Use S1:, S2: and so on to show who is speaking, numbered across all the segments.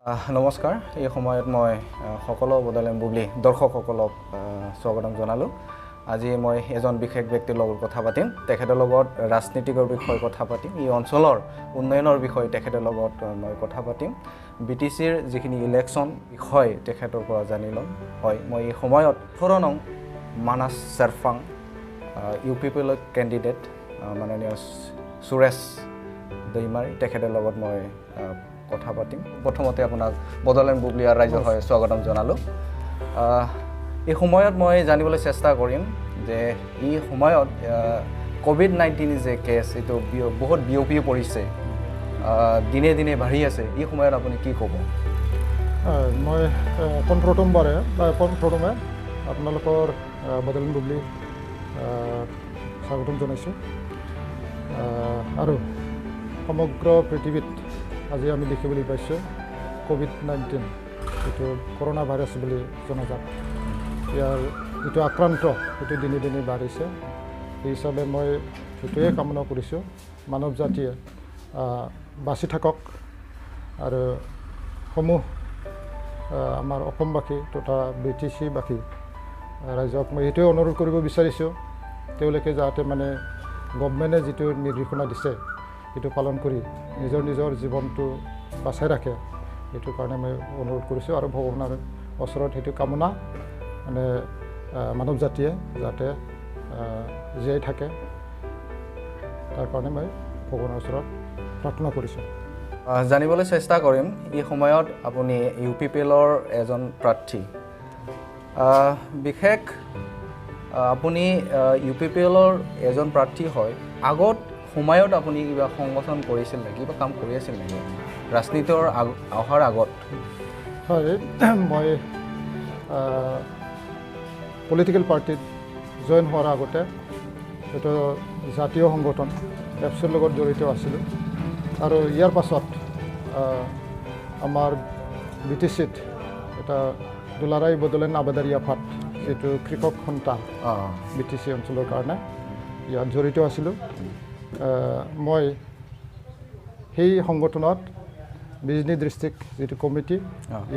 S1: নমস্কাৰ এই সময়ত মই সকলো বদলেম বুবলি দৰ্শকসকলক স্বাগতম জনালোঁ আজি মই এজন বিশেষ ব্যক্তিৰ লগত কথা পাতিম তেখেতৰ লগত ৰাজনীতিকৰ বিষয়ে কথা পাতিম এই অঞ্চলৰ উন্নয়নৰ বিষয়ে তেখেতৰ লগত মই কথা পাতিম বিটিচিৰ যিখিনি ইলেকশ্যন বিষয় তেখেতৰ পৰা জানি ল'ম হয় মই এই সময়ত 18 নং মানাস সাৰফাং UPPL কেণ্ডিডেট মাননীয় সুৰেশ দৈমাৰী তেখেতৰ লগত মই কথা পাতিম প্ৰথমতে আপোনাক বদলেন বুবলি আৰু ৰাইজৰ হৈ স্বাগতম জনালোঁ এই সময়ত মই জানিবলৈ চেষ্টা কৰিম যে এই সময়ত COVID-19 যে কেছ এইটো বহুত বিয়পি পৰিছে দিনে দিনে বাঢ়ি আছে এই সময়ত আপুনি কি ক'ব
S2: মই প্ৰথমে আপোনালোকৰ বদলেন বুবলি স্বাগতম জনাইছোঁ আৰু সমগ্ৰ পৃথিৱীত আজি আমি দেখিবলৈ পাইছোঁ COVID-19 এইটো কৰোনা ভাইৰাছ বুলি জনাজাত ইয়াৰ যিটো আক্ৰান্ত সেইটো দিনে দিনে বাঢ়িছে সেই হিচাপে মই সেইটোৱে কামনা কৰিছোঁ মানৱ জাতিয়ে বাচি থাকক আৰু সমূহ আমাৰ অসমবাসী তথা BTC-বাসী ৰাইজক মই এইটোৱে অনুৰোধ কৰিব বিচাৰিছোঁ তেওঁলোকে যাতে মানে গভৰ্ণমেণ্টে যিটো নিৰ্দেশনা দিছে সেইটো পালন কৰি নিজৰ জীৱনটো বাচাই ৰাখে এইটো কাৰণে মই অনুৰোধ কৰিছোঁ আৰু ভগৱানৰ ওচৰত সেইটো কামনা মানে মানৱ জাতিয়ে যাতে জীয়াই থাকে তাৰ কাৰণে মই ভগৱানৰ ওচৰত প্ৰাৰ্থনা কৰিছোঁ
S1: জানিবলৈ চেষ্টা কৰিম এই সময়ত আপুনি UPPLৰ এজন প্ৰাৰ্থী বিশেষ আপুনি UPPLৰ এজন প্ৰাৰ্থী হয় আগত সময়ত আপুনি কিবা সংগঠন কৰিছিল নেকি কিবা কাম কৰি আছিল নেকি ৰাজনীতিৰ অহাৰ আগত
S2: হয় মই পলিটিকেল পাৰ্টিত জইন হোৱাৰ আগতে এইটো জাতীয় সংগঠন এফচিৰ লগত জড়িত আছিলোঁ আৰু ইয়াৰ পাছত আমাৰ BTCত এটা দুলাৰাই বদলেন আবাদাৰী আফাদ যিটো কৃষক সন্থা BTC অঞ্চলৰ কাৰণে ইয়াত জড়িত আছিলোঁ মই সেই সংগঠনত বিজনী ডিষ্ট্ৰিক্ট যিটো কমিটি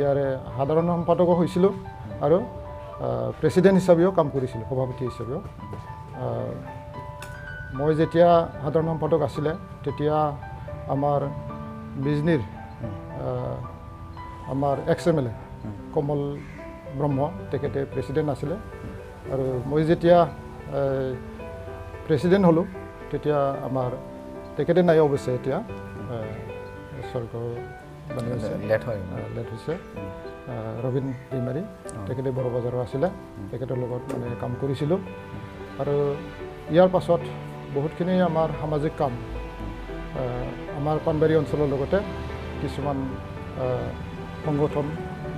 S2: ইয়াৰে সাধাৰণ সম্পাদকো হৈছিলোঁ আৰু প্ৰেছিডেণ্ট হিচাপেও কাম কৰিছিলোঁ সভাপতি হিচাপেও মই যেতিয়া সাধাৰণ সম্পাদক আছিলে তেতিয়া আমাৰ বিজনীৰ আমাৰ XMLA কমল ব্ৰহ্ম তেখেতে প্ৰেছিডেণ্ট আছিলে আৰু মই যেতিয়া প্ৰেছিডেণ্ট হ'লোঁ তেতিয়া আমাৰ তেখেতে নাই অৱশ্যে এতিয়া চৰকাৰ লেট হৈছে ৰবীন দৈমাৰী তেখেতে বৰবজাৰৰ আছিলে তেখেতৰ লগত মানে কাম কৰিছিলোঁ আৰু ইয়াৰ পাছত বহুতখিনি আমাৰ সামাজিক কাম আমাৰ পানবাৰী অঞ্চলৰ লগতে কিছুমান সংগঠন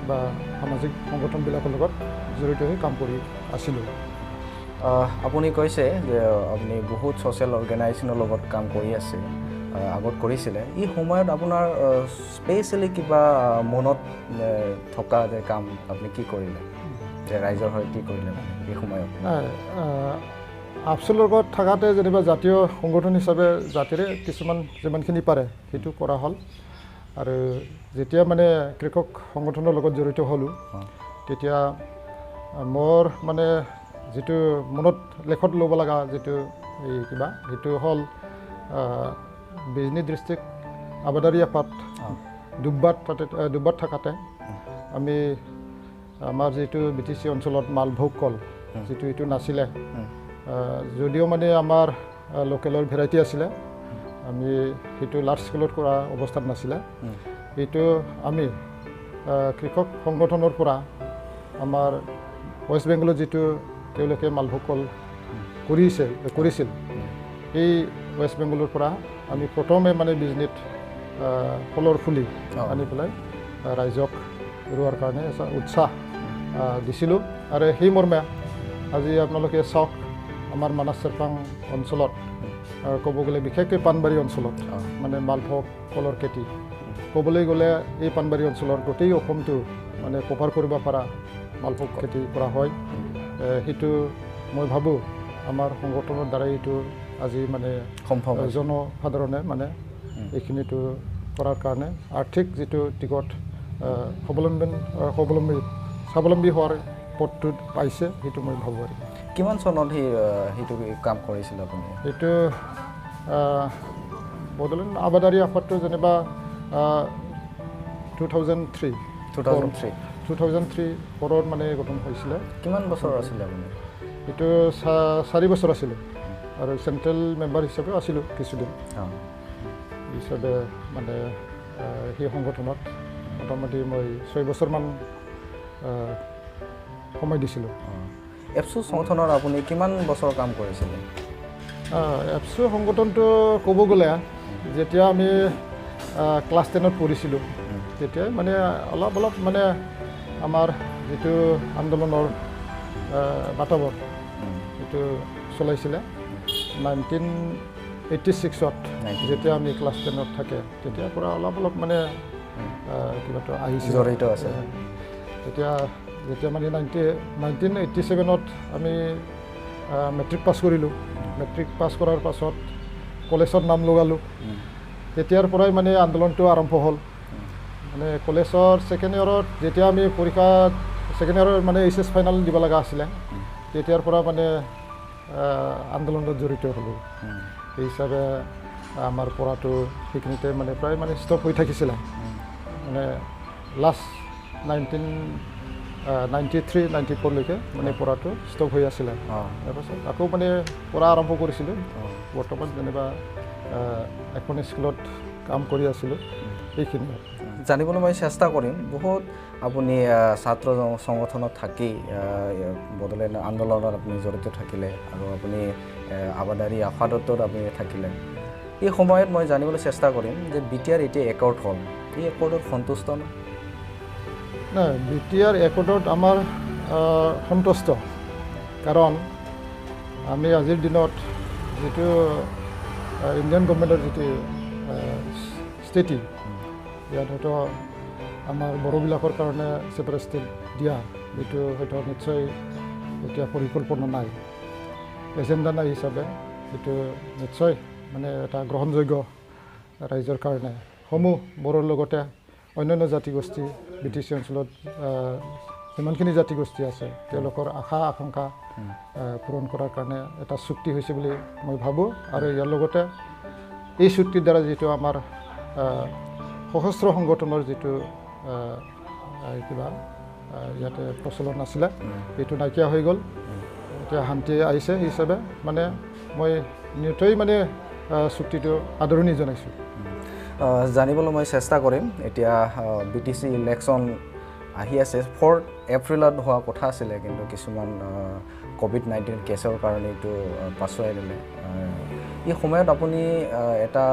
S2: বা সামাজিক সংগঠনবিলাকৰ লগত জড়িত হৈ কাম কৰি আছিলোঁ
S1: আপুনি কৈছে যে আপুনি বহুত ছ'চিয়েল অৰ্গেনাইজেশ্যনৰ লগত কাম কৰি আছে আগত কৰিছিলে এই সময়ত আপোনাৰ স্পেচিয়েলি কিবা মনত থকা যে কাম আপুনি কি কৰিলে যে ৰাইজৰ হৈ কি কৰিলে এই সময়ত
S2: আফচলৰ লগত থকাতে যেনিবা জাতীয় সংগঠন হিচাপে জাতিৰে কিছুমান যিমানখিনি পাৰে সেইটো কৰা হ'ল আৰু যেতিয়া মানে কৃষক সংগঠনৰ লগত জড়িত হ'লোঁ তেতিয়া মোৰ মানে যিটো মনত লেখত ল'ব লগা যিটো এই কিবা সেইটো হ'ল বিজনী ডিষ্ট্ৰিক্ট আবাদাৰী আফাদ ডুব্বাত থাকাতে আমি আমাৰ যিটো BTC অঞ্চলত মালভোগ কল যিটো এইটো নাছিলে যদিও মানে আমাৰ লোকেলৰ ভেৰাইটি আছিলে আমি সেইটো লাৰ্জ স্কেলত কৰা অৱস্থাত নাছিলে এইটো আমি কৃষক সংগঠনৰ পৰা আমাৰ ৱেষ্ট বেংগলত যিটো তেওঁলোকে মালভোগ কল কৰিছিল এই ৱেষ্ট বেংগলৰ পৰা আমি প্ৰথমে মানে বিজনীত কলৰ ফুলি আনি পেলাই ৰাইজক ৰোৱাৰ কাৰণে উৎসাহ দিছিলোঁ আৰু সেই মৰ্মে আজি আপোনালোকে চাওক আমাৰ মানাস সাৰফাং অঞ্চলত ক'ব গ'লে বিশেষকৈ পানবাৰী অঞ্চলত মানে মালভোগ কলৰ খেতি ক'বলৈ গ'লে এই পানবাৰী অঞ্চলৰ গোটেই অসমটো মানে কভাৰ কৰিব পৰা মালভোগ খেতি কৰা হয় সেইটো মই ভাবোঁ আমাৰ সংগঠনৰ দ্বাৰাই এইটো আজি মানে জনসাধাৰণে মানে এইখিনিটো কৰাৰ কাৰণে আৰ্থিক যিটো দিশত স্বাৱলম্বী হোৱাৰ পথটো পাইছে সেইটো মই ভাবোঁ আৰু
S1: কিমান চনত সেইটো কাম কৰিছিল আপুনি
S2: এইটো বড়োলেণ্ড আবাদাৰী আফাদটো যেনিবা 2003 পৰত মানে গঠন হৈছিলে
S1: কিমান বছৰ আছিলে আপুনি
S2: এইটো 4 বছৰ আছিলোঁ আৰু চেণ্ট্ৰেল মেম্বাৰ হিচাপেও আছিলোঁ কিছুদিন হিচাপে মানে সেই সংগঠনত মোটামুটি মই 6 বছৰমান সময় দিছিলোঁ
S1: এপছু সংগঠনত আপুনি কিমান বছৰ কাম কৰিছিলে
S2: এপছু সংগঠনটো ক'ব গ'লে যেতিয়া আমি ক্লাছ 10ত পঢ়িছিলোঁ তেতিয়াই মানে অলপ মানে আমাৰ যিটো আন্দোলনৰ বাতাৱৰণ সেইটো চলাইছিলে 1986ত যেতিয়া আমি ক্লাছ 10ত থাকে তেতিয়াৰ পৰা অলপ মানে কিবাটো আহিছিল
S1: জড়িত আছে
S2: যেতিয়া মানে 1987ত আমি মেট্ৰিক পাছ কৰিলোঁ মেট্ৰিক পাছ কৰাৰ পাছত কলেজত নাম লগালোঁ তেতিয়াৰ পৰাই মানে আন্দোলনটো আৰম্ভ হ'ল মানে কলেজৰ ছেকেণ্ড ইয়েৰত যেতিয়া আমি পৰীক্ষা ছেকেণ্ড ইয়েৰৰ মানে এইচএছ ফাইনেল দিব লগা আছিলে তেতিয়াৰ পৰা মানে আন্দোলনত জড়িত হ'লোঁ সেই হিচাপে আমাৰ পঢ়াটো সেইখিনিতে মানে প্ৰায় মানে ষ্টপ হৈ থাকিছিলে মানে লাষ্ট 1993-94লৈকে মানে পঢ়াটো ষ্টপ হৈ আছিলে তাৰপাছত আকৌ মানে পঢ়া আৰম্ভ কৰিছিলোঁ বৰ্তমান যেনিবা এখন স্কুলত কাম কৰি আছিলোঁ এইখিনি
S1: জানিবলৈ মই চেষ্টা কৰিম বহুত আপুনি ছাত্ৰ সংগঠনত থাকি বড়োলেণ্ড আন্দোলনত আপুনি জড়িত থাকিলে আৰু আপুনি আবাদাৰী আফাদত আপুনি থাকিলে এই সময়ত মই জানিবলৈ চেষ্টা কৰিম যে BTR এতিয়া একৰ্ড হ'ল এই একৰ্ডত সন্তুষ্ট
S2: নাই BTR একৰ্ডত আমাৰ সন্তুষ্ট কাৰণ আমি আজিৰ দিনত যিটো ইণ্ডিয়ান গভৰ্ণমেণ্টৰ যিটো স্থিতি ইয়াত হয়তো আমাৰ বড়োবিলাকৰ কাৰণে ছেপাৰেট ষ্টেট দিয়া এইটো হয়তো নিশ্চয় এতিয়া পৰিকল্পনা নাই এজেণ্ডা নাই হিচাপে এইটো নিশ্চয় মানে এটা গ্ৰহণযোগ্য ৰাইজৰ কাৰণে সমূহ বড়োৰ লগতে অন্যান্য জাতিগোষ্ঠী BTC অঞ্চলত যিমানখিনি জাতিগোষ্ঠী আছে তেওঁলোকৰ আশা আকাংক্ষা পূৰণ কৰাৰ কাৰণে এটা চুক্তি হৈছে বুলি মই ভাবোঁ আৰু ইয়াৰ লগতে এই চুক্তিৰ দ্বাৰা যিটো আমাৰ সশস্ত্ৰ সংগঠনৰ যিটো কিবা ইয়াতে প্ৰচলন আছিলে এইটো নাইকিয়া হৈ গ'ল এতিয়া শান্তি আহিছে হিচাপে মানে মই নিশ্চয় মানে চুক্তিটো আদৰণি জনাইছোঁ
S1: জানিবলৈ মই চেষ্টা কৰিম এতিয়া BTC ইলেকশ্যন আহি আছে 4 এপ্ৰিলত হোৱা কথা আছিলে কিন্তু কিছুমান COVID-19 কেছৰ কাৰণে এইটো পাছুৱাই দিলে এই সময়ত আপুনি এটা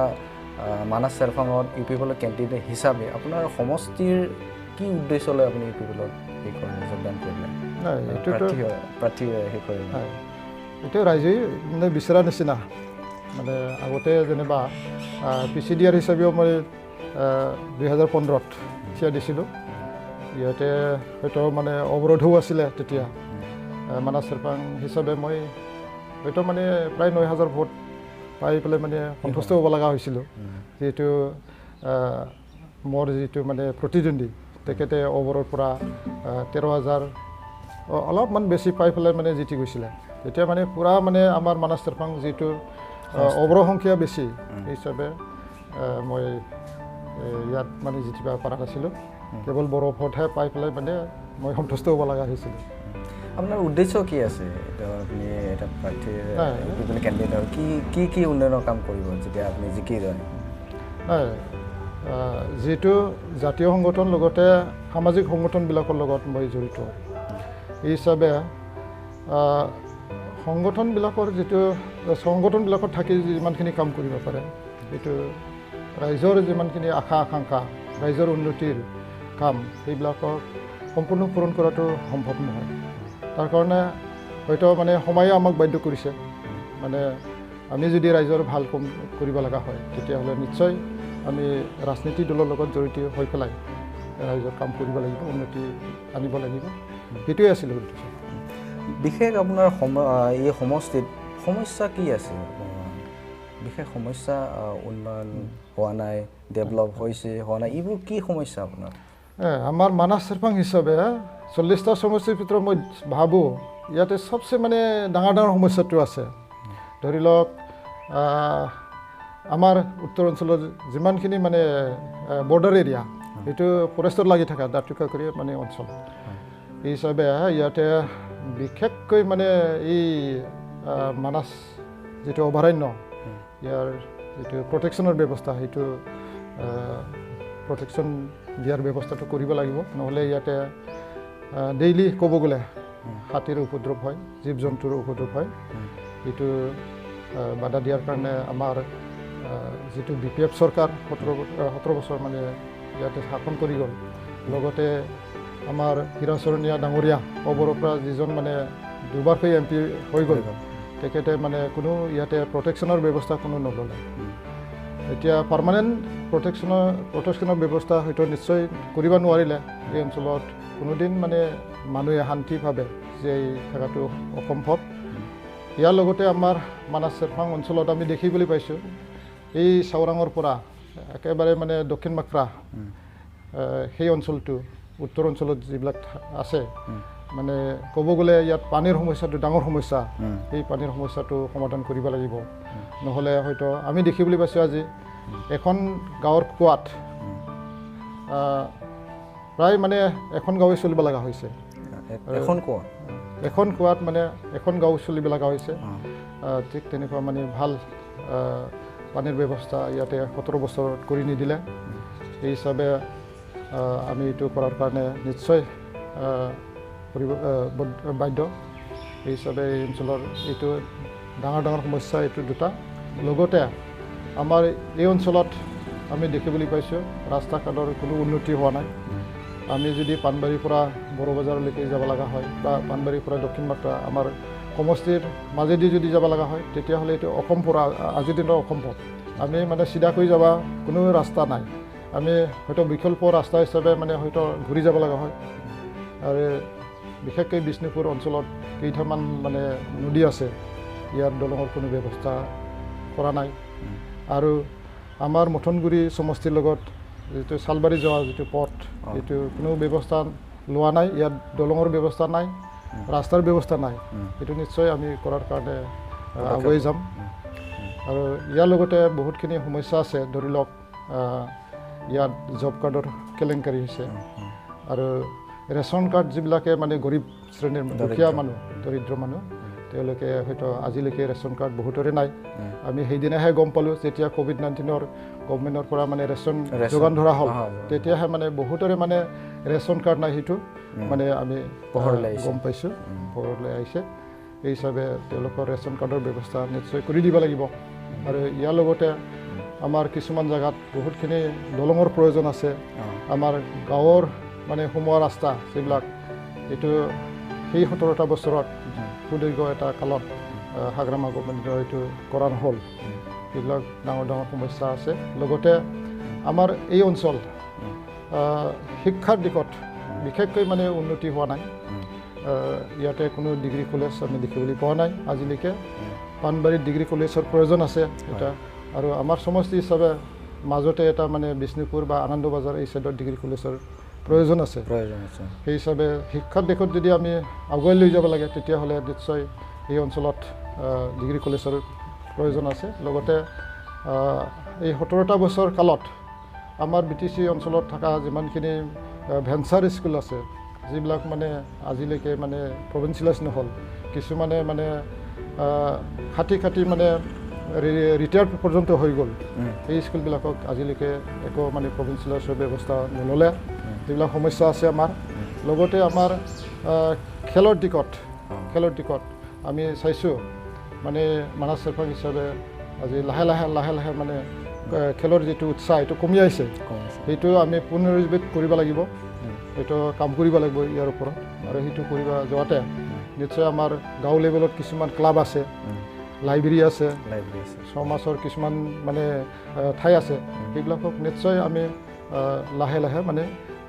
S1: মানাছ চেৰফাঙত UPPL কেণ্ডিডেট হিচাপে আপোনাৰ সমষ্টিৰ কি উদ্দেশ্য লৈ আপুনি UPPLত এই কৰিলে যোগদান কৰিলে প্ৰাৰ্থী সেই কৰিলে
S2: এইটো ৰাইজে মানে বিচৰা নিচিনা মানে আগতে যেনিবা PCDR হিচাপেও মই 2015ত থিয় দিছিলোঁ ইয়াতে হয়তো মানে অৱৰোধো আছিলে তেতিয়া মানাছ চেৰফাং হিচাপে মই হয়তো মানে প্ৰায় 9,000 ভোট পাই পেলাই মানে সন্তুষ্ট হ'ব লগা হৈছিলোঁ যিহেতু মোৰ যিটো মানে প্ৰতিদ্বন্দ্বী তেখেতে অভাৰৰ পৰা 13,000 অলপমান বেছি পাই পেলাই মানে জিতি গৈছিলে তেতিয়া মানে পূৰা মানে আমাৰ মানাছ চেৰফাং যিটো অভাৰৰ সংখ্যা বেছি সেই হিচাপে মই ইয়াত মানে জিতিব পৰা নাছিলোঁ কেৱল বড়ো ভোটহে পাই পেলাই মানে মই সন্তুষ্ট হ'ব লগা হৈছিলোঁ
S1: আপোনাৰ উদ্দেশ্য কি আছে আপুনি এটা প্ৰাৰ্থী কেণ্ডিডেট কি উন্নয়নৰ কাম কৰিব যেতিয়া আপুনি জিকি যায়
S2: যিটো জাতীয় সংগঠন লগতে সামাজিক সংগঠনবিলাকৰ লগত মই জড়িত এই হিচাপে সংগঠনবিলাকত থাকি যিমানখিনি কাম কৰিব পাৰে এইটো ৰাইজৰ যিমানখিনি আশা আকাংক্ষা ৰাইজৰ উন্নতিৰ কাম সেইবিলাকক সম্পূৰ্ণ পূৰণ কৰাটো সম্ভৱ নহয় তাৰ কাৰণে হয়তো মানে সময়ে আমাক বাধ্য কৰিছে মানে আমি যদি ৰাইজৰ ভাল কাম কৰিব লগা হয় তেতিয়াহ'লে নিশ্চয় আমি ৰাজনীতি দলৰ লগত জড়িত হৈ পেলাই ৰাইজৰ কাম কৰিব লাগিব উন্নতি আনিব লাগিব সেইটোৱে আছিল উদ্দেশ্য
S1: বিশেষ আপোনাৰ এই সমষ্টিত সমস্যা কি আছে বিশেষ সমস্যা উন্নয়ন হোৱা নাই ডেভেলপ হৈছে হোৱা নাই এইবোৰ কি সমস্যা আপোনাৰ
S2: আমাৰ মানাছ চেৰফাং হিচাপে 40টা সমষ্টিৰ ভিতৰত মই ভাবোঁ ইয়াতে চবচে মানে ডাঙৰ সমস্যাটো আছে ধৰি লওক আমাৰ উত্তৰ অঞ্চলৰ যিমানখিনি মানে বৰ্ডাৰ এৰিয়া এইটো ফৰেষ্টত লাগি থকা দাঁতিকা কৰি মানে অঞ্চল এই হিচাপে ইয়াতে বিশেষকৈ মানে এই মানাছ যিটো অভয়াৰণ্য ইয়াৰ যিটো প্ৰটেকশ্যনৰ ব্যৱস্থা সেইটো প্ৰটেকশ্যন দিয়াৰ ব্যৱস্থাটো কৰিব লাগিব নহ'লে ইয়াতে ডেইলি ক'ব গ'লে হাতীৰ উপদ্ৰৱ হয় জীৱ জন্তুৰ উপদ্ৰৱ হয় এইটো বাধা দিয়াৰ কাৰণে আমাৰ যিটো BPF চৰকাৰ 17 বছৰ মানে ইয়াতে শাসন কৰি গ'ল লগতে আমাৰ হীৰাচৰণীয়া ডাঙৰীয়া অবৰৰ পৰা যিজন মানে দুবাৰকৈ MP হৈ গ'ল তেখেতে মানে কোনো ইয়াতে প্ৰটেকশ্যনৰ ব্যৱস্থা কোনো নল'লে এতিয়া পাৰ্মানেণ্ট প্ৰটেকশ্যনৰ ব্যৱস্থা হয়তো নিশ্চয় কৰিব নোৱাৰিলে এই অঞ্চলত কোনোদিন মানে মানুহে শান্তিভাৱে জীয়াই থকাটো অসম্ভৱ ইয়াৰ লগতে আমাৰ মানাছ চেৰফাং অঞ্চলত আমি দেখিবলৈ পাইছোঁ এই চাওৰাঙৰ পৰা একেবাৰে মানে দক্ষিণ মাক্ৰা সেই অঞ্চলটো উত্তৰ অঞ্চলত যিবিলাক আছে মানে ক'ব গ'লে ইয়াত পানীৰ সমস্যাটো ডাঙৰ সমস্যা এই পানীৰ সমস্যাটো সমাধান কৰিব লাগিব নহ'লে হয়তো আমি দেখিবলৈ পাইছোঁ আজি এখন গাঁৱৰ কুৱাত প্ৰায় মানে এখন গাঁৱে চলিব লগা হৈছে এখন কুৱাত মানে এখন গাঁও চলিব লগা হৈছে ঠিক তেনেকুৱা মানে ভাল পানীৰ ব্যৱস্থা ইয়াতে 17 বছৰত কৰি নিদিলে এই হিচাপে আমি এইটো কৰাৰ কাৰণে নিশ্চয় বাধ্য এই হিচাপে এই অঞ্চলৰ এইটো ডাঙৰ সমস্যা এইটো দুটা লগতে আমাৰ এই অঞ্চলত আমি দেখিবলৈ পাইছোঁ ৰাস্তা ঘাটৰ কোনো উন্নতি হোৱা নাই আমি যদি পাণবাৰীৰ পৰা বড়ো বজাৰলৈকে যাব লগা হয় বা পাণবাৰীৰ পৰা দক্ষিণ মাত্ৰা আমাৰ সমষ্টিৰ মাজেদি যদি যাব লগা হয় তেতিয়াহ'লে এইটো অসম্ভৱ আজিৰ দিনত অসম্ভৱ আমি মানে চিধাকৈ যাব কোনো ৰাস্তা নাই আমি হয়তো বিকল্প ৰাস্তা হিচাপে মানে হয়তো ঘূৰি যাব লগা হয় আৰু বিশেষকৈ বিষ্ণুপুৰ অঞ্চলত কেইটামান মানে নদী আছে ইয়াৰ দলঙৰ কোনো ব্যৱস্থা কৰা নাই আৰু আমাৰ মথনগুৰি সমষ্টিৰ লগত যিটো চালবাৰী যোৱা যিটো পথ এইটো কোনো ব্যৱস্থা লোৱা নাই ইয়াত দলঙৰ ব্যৱস্থা নাই ৰাস্তাৰ ব্যৱস্থা নাই এইটো নিশ্চয় আমি কৰাৰ কাৰণে আগুৱাই যাম আৰু ইয়াৰ লগতে বহুতখিনি সমস্যা আছে ধৰি লওক ইয়াত জব কাৰ্ডৰ কেলেংকাৰী হৈছে আৰু ৰেচন কাৰ্ড যিবিলাকে মানে গৰীব শ্ৰেণীৰ দুখীয়া মানুহ দৰিদ্ৰ মানুহ তেওঁলোকে হয়তো আজিলৈকে ৰেচন কাৰ্ড বহুতৰে নাই আমি সেইদিনাহে গম পালোঁ যেতিয়া কোভিড-19ৰ গভৰ্ণমেণ্টৰ পৰা মানে ৰেচন যোগান ধৰা হ'ল তেতিয়াহে মানে বহুতৰে মানে ৰেচন কাৰ্ড নাই সেইটো মানে আমি গম পাইছোঁ পোহৰলৈ আহিছে এই হিচাপে তেওঁলোকৰ ৰেচন কাৰ্ডৰ ব্যৱস্থা নিশ্চয় কৰি দিব লাগিব আৰু ইয়াৰ লগতে আমাৰ কিছুমান জেগাত বহুতখিনি দলঙৰ প্ৰয়োজন আছে আমাৰ গাঁৱৰ মানে সোমোৱা ৰাস্তা যিবিলাক এইটো সেই 17টা বছৰত সুদীৰ্ঘ এটা কালত হাগ্ৰামা গভৰ্ণমেণ্টৰ এইটো কৰা নহ'ল এইবিলাক ডাঙৰ সমস্যা আছে লগতে আমাৰ এই অঞ্চল শিক্ষাৰ দিশত বিশেষকৈ মানে উন্নতি হোৱা নাই ইয়াতে কোনো ডিগ্ৰী কলেজ আমি দেখিবলৈ পোৱা নাই আজিলৈকে পাণবাৰীত ডিগ্ৰী কলেজৰ প্ৰয়োজন আছে এটা আৰু আমাৰ সমষ্টি হিচাপে মাজতে এটা মানে বিষ্ণুপুৰ বা আনন্দ বজাৰ এই চাইডত ডিগ্ৰী কলেজৰ প্ৰয়োজন আছে সেই হিচাপে শিক্ষাৰ দিশত যদি আমি আগুৱাই লৈ যাব লাগে তেতিয়াহ'লে নিশ্চয় এই অঞ্চলত ডিগ্ৰী কলেজৰ প্ৰয়োজন আছে লগতে এই 17টা বছৰ কালত আমাৰ BTC অঞ্চলত থকা যিমানখিনি ভেঞ্চাৰ স্কুল আছে যিবিলাক মানে আজিলৈকে মানে প্ৰভিঞ্চিয়েলাইজ নহ'ল কিছুমানে মানে খাটি মানে ৰিটায়াৰ্ড পৰ্যন্ত হৈ গ'ল এই স্কুলবিলাকক আজিলৈকে একো মানে প্ৰভিঞ্চিয়েলাইজৰ ব্যৱস্থা নল'লে যিবিলাক সমস্যা আছে আমাৰ লগতে আমাৰ খেলৰ দিশত আমি চাইছোঁ মানে মানাছ চেৰফাং হিচাপে আজি লাহে লাহে মানে খেলৰ যিটো উৎসাহ এইটো কমি আহিছে সেইটো আমি পুনৰুজ্জীৱিত কৰিব লাগিব সেইটো কাম কৰিব লাগিব ইয়াৰ ওপৰত আৰু সেইটো কৰিব যোৱাতে নিশ্চয় আমাৰ গাঁও লেভেলত কিছুমান ক্লাব আছে লাইব্ৰেৰী আছে সমাজৰ কিছুমান মানে ঠাই আছে সেইবিলাকক নিশ্চয় আমি লাহে মানে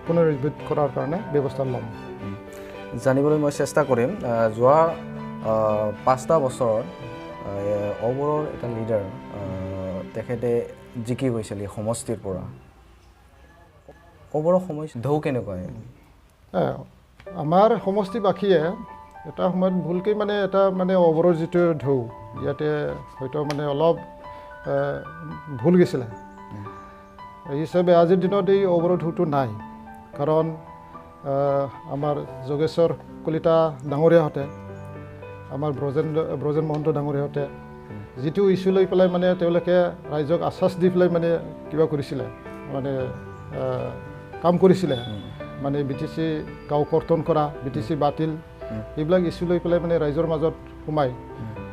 S2: পুনৰুজ্জীৱিত কৰাৰ কাৰণে ব্যৱস্থা ল'ম
S1: জানিবলৈ মই চেষ্টা কৰিম যোৱা 5টা বছৰত অবৰৰ এটা লিডাৰ তেখেতে জিকি গৈছিল এই সমষ্টিৰ পৰা অৱৰৰ সমস্যা ঢৌ কেনেকুৱা
S2: আমাৰ সমষ্টিবাসীয়ে এটা সময়ত ভুলকৈ মানে এটা মানে অৱৰৰ যিটো ঢৌ ইয়াতে হয়তো মানে অলপ ভুল গৈছিলে এই হিচাপে আজিৰ দিনত এই অৱৰৰ ঢৌটো নাই কাৰণ আমাৰ যোগেশ্বৰ কলিতা ডাঙৰীয়াহঁতে আমাৰ ব্ৰজেন মহন্ত ডাঙৰীয়াহঁতে যিটো ইছ্যু লৈ পেলাই মানে তেওঁলোকে ৰাইজক আশ্বাস দি পেলাই মানে কিবা কৰিছিলে মানে কাম কৰিছিলে মানে BTC গাঁও কৰ্তন কৰা BTC বাতিল এইবিলাক ইছ্যু লৈ পেলাই মানে ৰাইজৰ মাজত সোমাই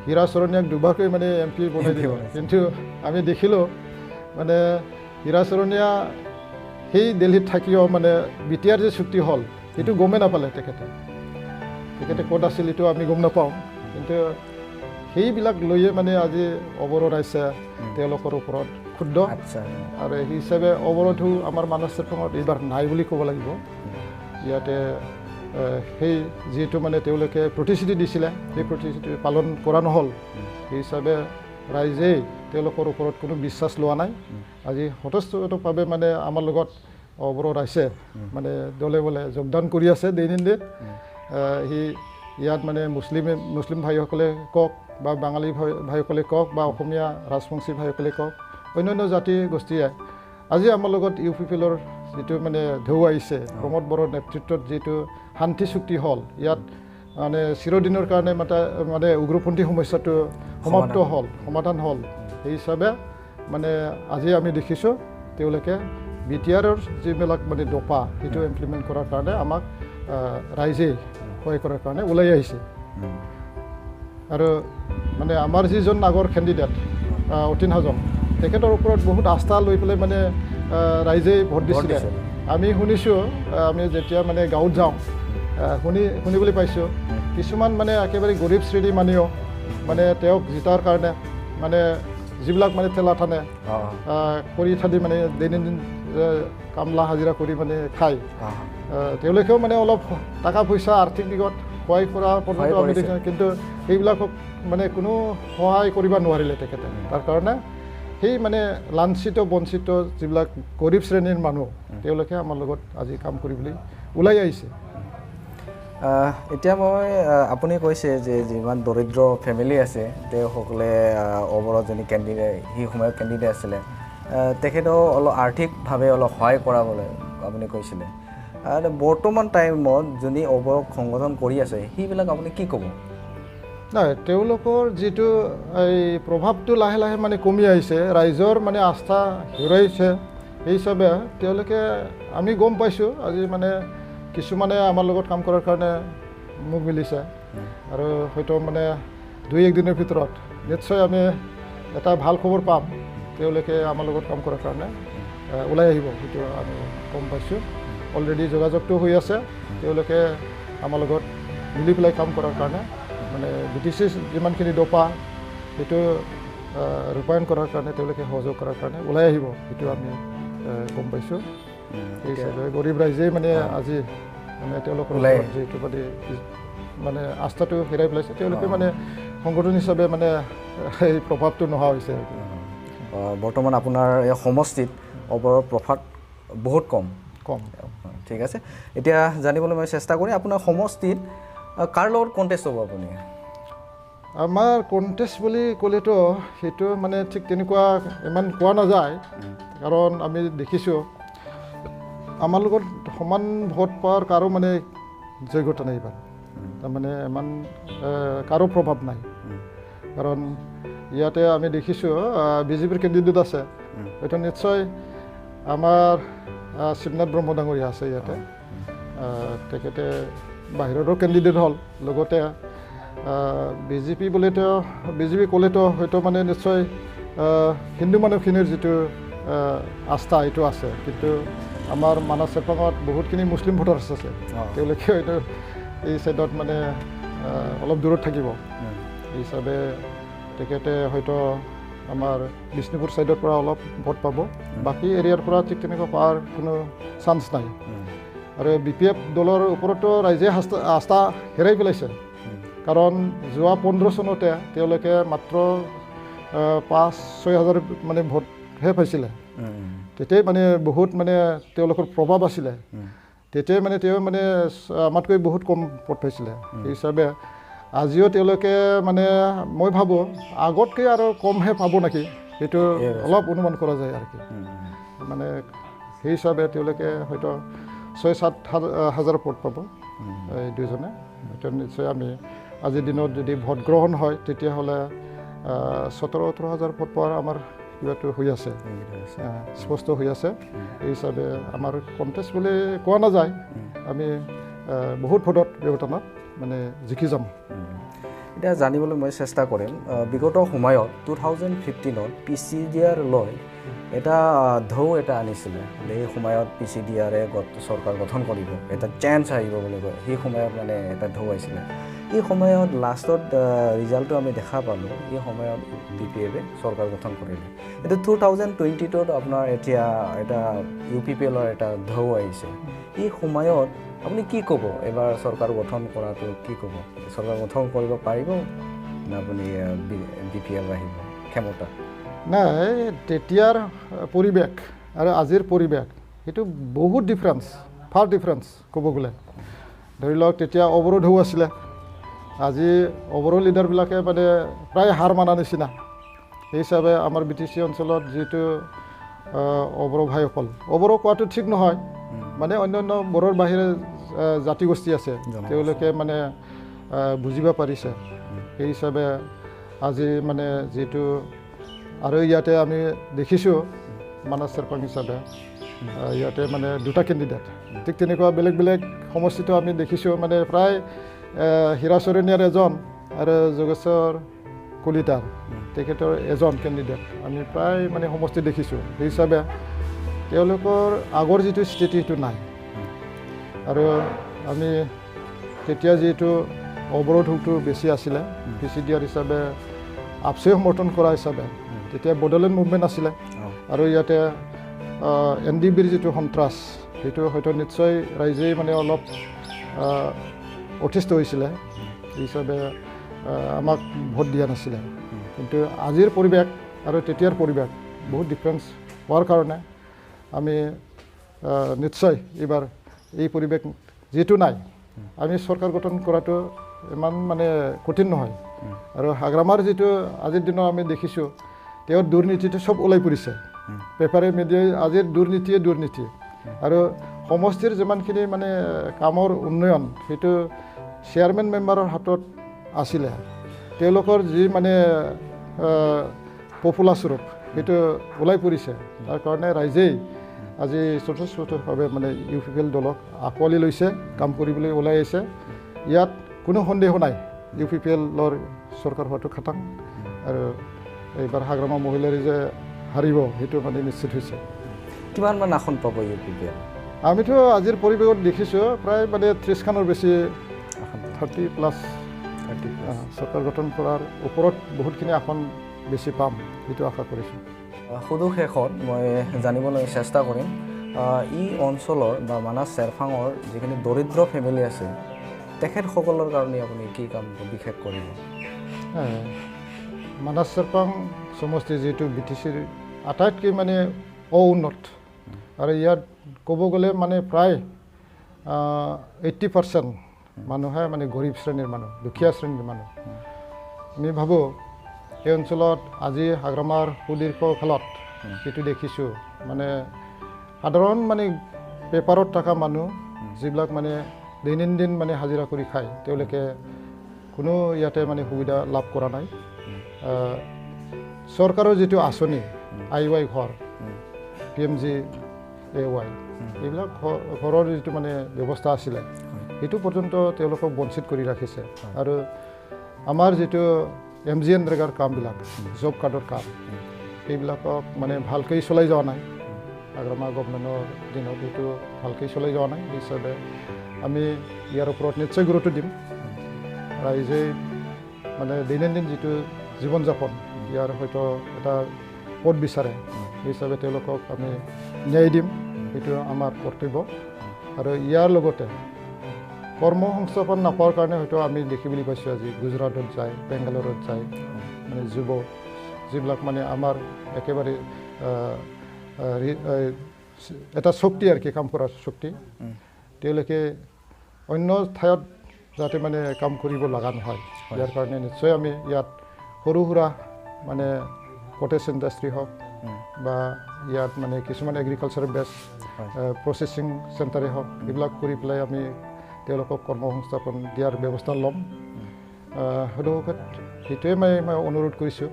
S2: হীৰা চৰণীয়াক দুবাৰকৈ মানে MP বনাই দিব কিন্তু আমি দেখিলোঁ মানে হীৰা চৰণীয়া সেই দিল্লীত থাকিও মানে BTR যে চুক্তি হ'ল সেইটো গমেই নাপালে তেখেতে ক'ত আছিল এইটো আমি গম নাপাওঁ কিন্তু সেইবিলাক লৈয়ে মানে আজি অৱৰোধ আহিছে তেওঁলোকৰ ওপৰত ক্ষুব্ধ আৰু সেই হিচাপে অৱৰোধো আমাৰ মানস চেৰফাঙত এইবাৰ নাই বুলি ক'ব লাগিব ইয়াতে সেই যিহেতু মানে তেওঁলোকে প্ৰতিশ্ৰুতি দিছিলে সেই প্ৰতিশ্ৰুতি পালন কৰা নহ'ল সেই হিচাপে ৰাইজেই তেওঁলোকৰ ওপৰত কোনো বিশ্বাস লোৱা নাই আজি যথেষ্টভাৱে মানে আমাৰ লগত অৱৰোধ আছে মানে দলে বলে যোগদান কৰি আছে দৈনন্দিন সি ইয়াত মানে মুছলিম ভাইসকলে কওক বা বাঙালী ভাইসকলে কওক বা অসমীয়া ৰাজবংশী ভাইসকলে কওক অন্যান্য জাতি গোষ্ঠীয়ে আজি আমাৰ লগত UPPLৰ যিটো মানে ঢৌ আহিছে প্ৰমোদ বড়োৰ নেতৃত্বত যিটো শান্তি চুক্তি হ'ল ইয়াত মানে চিৰদিনৰ কাৰণে মানে উগ্ৰপন্থী সমস্যাটো সমাধান হ'ল সেই হিচাপে মানে আজি আমি দেখিছোঁ তেওঁলোকে BTRৰ যিবিলাক মানে দফা সেইটো ইমপ্লিমেণ্ট কৰাৰ কাৰণে আমাক ৰাইজে সহায় কৰাৰ কাৰণে ওলাই আহিছে আৰু মানে আমাৰ যিজন আগৰ কেণ্ডিডেট অতীন হাজং তেখেতৰ ওপৰত বহুত আস্থা লৈ পেলাই মানে ৰাইজে ভোট দিছিলে আমি শুনিছোঁ আমি যেতিয়া মানে গাঁৱত যাওঁ শুনিবলৈ পাইছোঁ কিছুমান মানে একেবাৰে গৰীব শ্ৰেণী মানুহেও মানে তেওঁক জিতাৰ কাৰণে মানে যিবিলাক মানে ঠেলা ঠানে কৰি থাকি মানে দৈনন্দিন কামলা হাজিৰা কৰি মানে খায় তেওঁলোকেও মানে অলপ টকা পইচা আৰ্থিক দিশত সহায় কৰা পৰ্যন্ত আমি দেখিছোঁ কিন্তু সেইবিলাকক মানে কোনো সহায় কৰিব নোৱাৰিলে তেখেতে তাৰ কাৰণে সেই মানে লাঞ্ছিত বঞ্চিত যিবিলাক গৰীব শ্ৰেণীৰ মানুহ তেওঁলোকে আমাৰ লগত আজি কাম কৰিবলৈ ওলাই আহিছে
S1: এতিয়া মই আপুনি কৈছে যে যিমান দৰিদ্ৰ ফেমিলি আছে তেওঁসকলে অৱৰত যিনি কেণ্ডিডেট সেই সময়ত কেণ্ডিডেট আছিলে তেখেতেও অলপ আৰ্থিকভাৱে অলপ সহায় কৰাবলৈ আপুনি কৈছিলে আৰু বৰ্তমান টাইমত যোনে অৱৰক সংগঠন কৰি আছে সেইবিলাক আপুনি কি ক'ব
S2: নাই তেওঁলোকৰ যিটো এই প্ৰভাৱটো লাহে লাহে মানে কমি আহিছে ৰাইজৰ মানে আস্থা হেৰুৱাইছে সেই হিচাপে তেওঁলোকে আমি গম পাইছোঁ আজি মানে কিছুমানে আমাৰ লগত কাম কৰাৰ কাৰণে মুখ মিলিছে আৰু হয়তো মানে 2-1 দিনৰ ভিতৰত নিশ্চয় আমি এটা ভাল খবৰ পাম তেওঁলোকে আমাৰ লগত কাম কৰাৰ কাৰণে ওলাই আহিব সেইটো আমি গম পাইছোঁ অলৰেডি যোগাযোগটো হৈ আছে তেওঁলোকে আমাৰ লগত মিলি পেলাই কাম কৰাৰ কাৰণে মানে BTC যিমানখিনি দফা সেইটো ৰূপায়ণ কৰাৰ কাৰণে তেওঁলোকে সহযোগ কৰাৰ কাৰণে ওলাই আহিব সেইটো আমি গম পাইছোঁ এই হিচাপে গৰীব ৰাইজেই মানে আজি মানে তেওঁলোকৰ যিটো মানে আস্থাটো হেৰাই পেলাইছে তেওঁলোকে মানে সংগঠন হিচাপে মানে এই প্ৰভাৱটো নোহোৱা হৈছে
S1: বৰ্তমান আপোনাৰ এই সমষ্টিত অৱৰৰ প্ৰভাৱ বহুত কম ঠিক আছে এতিয়া জানিবলৈ মই চেষ্টা কৰি আপোনাৰ সমষ্টিত কাৰ লগত কণ্টেষ্ট হ'ব আপুনি
S2: আমাৰ কণ্টেষ্ট বুলি ক'লেতো সেইটো মানে ঠিক তেনেকুৱা ইমান কোৱা নাযায় কাৰণ আমি দেখিছোঁ আমাৰ লগত সমান ভোট পোৱাৰ কাৰো মানে যোগ্যতা নাই এইবাৰ তাৰমানে ইমান কাৰো প্ৰভাৱ নাই কাৰণ ইয়াতে আমি দেখিছোঁ BJPৰ কেণ্ডিডেট আছে এইটো নিশ্চয় আমাৰ শিৱনাথ ব্ৰহ্ম ডাঙৰীয়া আছে ইয়াতে তেখেতে বাহিৰৰো কেণ্ডিডেট হ'ল লগতে BJP ক'লেতো হয়তো মানে নিশ্চয় হিন্দু মানুহখিনিৰ যিটো আস্থা এইটো আছে কিন্তু আমাৰ মানস চেৰফাঙত বহুতখিনি মুছলিম ভোটাৰ্ছ আছে তেওঁলোকে হয়তো এই ছাইডত মানে অলপ দূৰত থাকিব এই হিচাপে তেখেতে হয়তো আমাৰ বিষ্ণুপুৰ ছাইডৰ পৰা অলপ ভোট পাব বাকী এৰিয়াৰ পৰা ঠিক তেনেকুৱা পোৱাৰ কোনো চান্স নাই আৰু BPF দলৰ ওপৰতো ৰাইজে আস্থা হেৰাই পেলাইছে কাৰণ যোৱা 15 চনতে তেওঁলোকে মাত্ৰ 5-6 হাজাৰ মানে ভোটহে পাইছিলে তেতিয়াই মানে বহুত মানে তেওঁলোকৰ প্ৰভাৱ আছিলে তেতিয়াই মানে তেওঁ মানে আমাতকৈ বহুত কম ভোট পাইছিলে সেই হিচাপে আজিও তেওঁলোকে মানে মই ভাবোঁ আগতকৈ আৰু কমহে পাব নেকি সেইটো অলপ অনুমান কৰা যায় আৰু কি মানে সেই হিচাপে তেওঁলোকে হয়তো 6-7 হাজাৰ ভোট পাব এই দুজনে হয়তো নিশ্চয় আমি আজিৰ দিনত যদি ভোট গ্ৰহণ হয় তেতিয়াহ'লে 17-18 হাজাৰ ভোট পোৱাৰ আমাৰ কিবাটো হৈ আছে স্পষ্ট হৈ আছে এই হিচাপে আমাৰ কণ্টেষ্ট বুলি কোৱা নাযায় আমি বহুত ভোটত ব্যৱধানত মানে জিকি যাম
S1: এতিয়া জানিবলৈ মই চেষ্টা কৰিম বিগত সময়ত 2015ত PCDR লৈ এটা ঢৌ এটা আনিছিলে এই সময়ত PCDRে চৰকাৰ গঠন কৰিব এটা চেঞ্জ আহিব বুলি কয় সেই সময়ত মানে এটা ঢৌ আহিছিলে এই সময়ত লাষ্টত ৰিজাল্টটো আমি দেখা পালোঁ এই সময়ত UPPLে চৰকাৰ গঠন কৰিলে এইটো 2020ত আপোনাৰ এতিয়া এটা UPPLৰ এটা ঢৌ আহিছে এই সময়ত আপুনি কি ক'ব এবাৰ চৰকাৰ গঠন কৰাটো কি ক'ব চৰকাৰ গঠন কৰিব পাৰিব না আপুনি BPL আহিব ক্ষমতা
S2: নাই তেতিয়াৰ পৰিৱেশ আৰু আজিৰ পৰিৱেশ সেইটো বহুত ডিফাৰেঞ্চ ফাৰ ডিফাৰেঞ্চ ক'ব গ'লে ধৰি লওক তেতিয়া অৱৰোধ হৈ আছিলে আজি অৱৰোধ লিডাৰবিলাকে মানে প্ৰায় হাৰ মানা নিচিনা সেই হিচাপে আমাৰ BTC অঞ্চলত যিটো অৱৰোধ ভাইসকল অৱৰোধ কোৱাটো ঠিক নহয় মানে অন্যান্য বড়োৰ বাহিৰে জাতিগোষ্ঠী আছে তেওঁলোকে মানে বুজিব পাৰিছে সেই হিচাপে আজি মানে যিটো আৰু ইয়াতে আমি দেখিছোঁ মানাছ চেৰপাং হিচাপে ইয়াতে মানে দুটা কেণ্ডিডেট ঠিক তেনেকুৱা বেলেগ বেলেগ সমষ্টিটো আমি দেখিছোঁ মানে প্ৰায় হীৰাচৰণীয়াৰ এজন আৰু যোগেশ্বৰ কলিতাৰ তেখেতৰ এজন কেণ্ডিডেট আমি প্ৰায় মানে সমষ্টি দেখিছোঁ সেই হিচাপে তেওঁলোকৰ আগৰ যিটো স্থিতি সেইটো নাই আৰু আমি তেতিয়া যিটো অৱৰোধটো বেছি আছিলে PCDR হিচাপে আপচে সমৰ্থন কৰা হিচাপে তেতিয়া বড়োলেণ্ড মুভমেণ্ট আছিলে আৰু ইয়াতে NDBৰ যিটো সন্ত্ৰাস সেইটো হয়তো নিশ্চয় ৰাইজেই মানে অলপ অতিষ্ঠ হৈছিলে এই হিচাপে আমাক ভোট দিয়া নাছিলে কিন্তু আজিৰ পৰিৱেশ আৰু তেতিয়াৰ পৰিৱেশ বহুত ডিফাৰেঞ্চ হোৱাৰ কাৰণে আমি নিশ্চয় এইবাৰ এই পৰিৱেশ যিটো নাই আমি চৰকাৰ গঠন কৰাটো ইমান মানে কঠিন নহয় আৰু হাগ্ৰামাৰ যিটো আজিৰ দিনত আমি দেখিছোঁ তেওঁৰ দুৰ্নীতিটো চব ওলাই পৰিছে পেপাৰে মিডিয়াই আজিৰ দুৰ্নীতিয়ে দুৰ্নীতি আৰু সমষ্টিৰ যিমানখিনি মানে কামৰ উন্নয়ন সেইটো চেয়াৰমেন মেম্বাৰৰ হাতত আছিলে তেওঁলোকৰ যি মানে পপুলাৰ স্বৰূপ সেইটো ওলাই পৰিছে তাৰ কাৰণে ৰাইজেই আজি স্বতঃস্ফূৰ্তভাৱে মানে UPPL দলক আঁকোৱালি লৈছে কাম কৰিবলৈ ওলাই আহিছে ইয়াত কোনো সন্দেহ নাই UPPLৰ চৰকাৰ হোৱাটো খাটাং আৰু এইবাৰ হাগ্ৰামা মহিলাৰী যে হাৰিব সেইটো মানে নিশ্চিত হৈছে
S1: কিমানমান আসন পাব UPPL
S2: আমিতো আজিৰ পৰিৱেশত দেখিছোঁ প্ৰায় মানে 30খানৰ বেছি 30+ চৰকাৰ গঠন কৰাৰ ওপৰত বহুতখিনি আসন বেছি পাম সেইটো আশা কৰিছোঁ
S1: সুদূ শেষত মই জানিবলৈ চেষ্টা কৰিম এই অঞ্চলৰ বা মানাছ চেৰফাঙৰ যিখিনি দৰিদ্ৰ ফেমিলি আছে তেখেতসকলৰ কাৰণে আপুনি কি কাম বিশেষ কৰিব
S2: মানাছ চেৰফাং সমষ্টি যিটো BTCৰ আটাইতকৈ মানে অউন্নত আৰু ইয়াত ক'ব গ'লে মানে প্ৰায় 80% মানুহে মানে গৰীব শ্ৰেণীৰ মানুহ দুখীয়া শ্ৰেণীৰ মানুহ আমি ভাবোঁ এই অঞ্চলত আজি হাগ্ৰামাৰ সুদীৰ্ঘ কালত যিটো দেখিছোঁ মানে সাধাৰণ মানে পেপাৰত থকা মানুহ যিবিলাক মানে দৈনন্দিন মানে হাজিৰা কৰি খায় তেওঁলোকে কোনো ইয়াতে মানে সুবিধা লাভ কৰা নাই চৰকাৰৰ যিটো আঁচনি IY ঘৰ PMGAY এইবিলাক ঘৰৰ যিটো মানে ব্যৱস্থা আছিলে সেইটো পৰ্যন্ত তেওঁলোকক বঞ্চিত কৰি ৰাখিছে আৰু আমাৰ যিটো MGN ৰেগাৰ কামবিলাক জব কাৰ্ডৰ কাম এইবিলাকক মানে ভালকৈ চলাই যোৱা নাই হাগ্ৰামা গভৰ্ণমেণ্টৰ দিনত এইটো ভালকৈ চলাই যোৱা নাই সেই হিচাপে আমি ইয়াৰ ওপৰত নিশ্চয় গুৰুত্ব দিম ৰাইজে মানে দৈনন্দিন যিটো জীৱন যাপন ইয়াৰ হয়তো এটা পথ বিচাৰে সেই হিচাপে তেওঁলোকক আমি ন্যায় দিম সেইটো আমাৰ কৰ্তব্য আৰু ইয়াৰ লগতে কৰ্ম সংস্থাপন নাপাৱাৰ কাৰণে হয়তো আমি দেখিবলৈ পাইছোঁ আজি গুজৰাটত যায় বেংগালুৰুত যায় মানে যুৱ যিবিলাক মানে আমাৰ একেবাৰে এটা শক্তি আৰু কি কাম কৰাৰ শক্তি তেওঁলোকে অন্য ঠাইত যাতে মানে কাম কৰিব লগা নহয় ইয়াৰ কাৰণে নিশ্চয় আমি ইয়াত সৰু সুৰা মানে কটেজ ইণ্ডাষ্ট্ৰী হওক বা ইয়াত মানে কিছুমান এগ্ৰিকালচাৰ বেছ প্ৰচেছিং চেণ্টাৰে হওক এইবিলাক কৰি পেলাই আমি তেওঁলোকক কৰ্মসংস্থাপন দিয়াৰ ব্যৱস্থা ল'ম সেইটোৱে মই অনুৰোধ কৰিছোঁ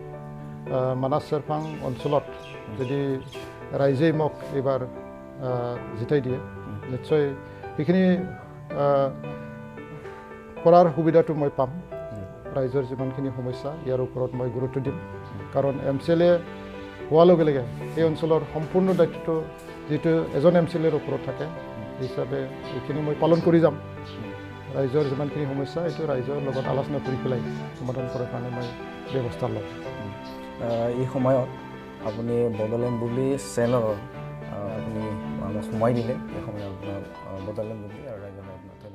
S2: মানাছ চেৰফাং অঞ্চলত যদি ৰাইজেই মোক এইবাৰ জিতাই দিয়ে নিশ্চয় সেইখিনি কৰাৰ সুবিধাটো মই পাম ৰাইজৰ যিমানখিনি সমস্যা ইয়াৰ ওপৰত মই গুৰুত্ব দিম কাৰণ MCLA হোৱাৰ লগে লগে এই অঞ্চলৰ সম্পূৰ্ণ দায়িত্বটো যিটো এজন MCLAৰ ওপৰত থাকে হিচাপে এইখিনি মই পালন কৰি যাম ৰাইজৰ যিমানখিনি সমস্যা এইটো ৰাইজৰ লগত আলোচনা কৰি পেলাই সমাধান কৰাৰ কাৰণে মই ব্যৱস্থা ল'ম
S1: এই সময়ত আপুনি বড়োলেণ্ড বুবলি চেনেলৰ আপুনি আমাক সোমাই দিলে এই সময়ত আপোনাৰ বড়োলেণ্ড বুবলি আৰু ৰাইজৰ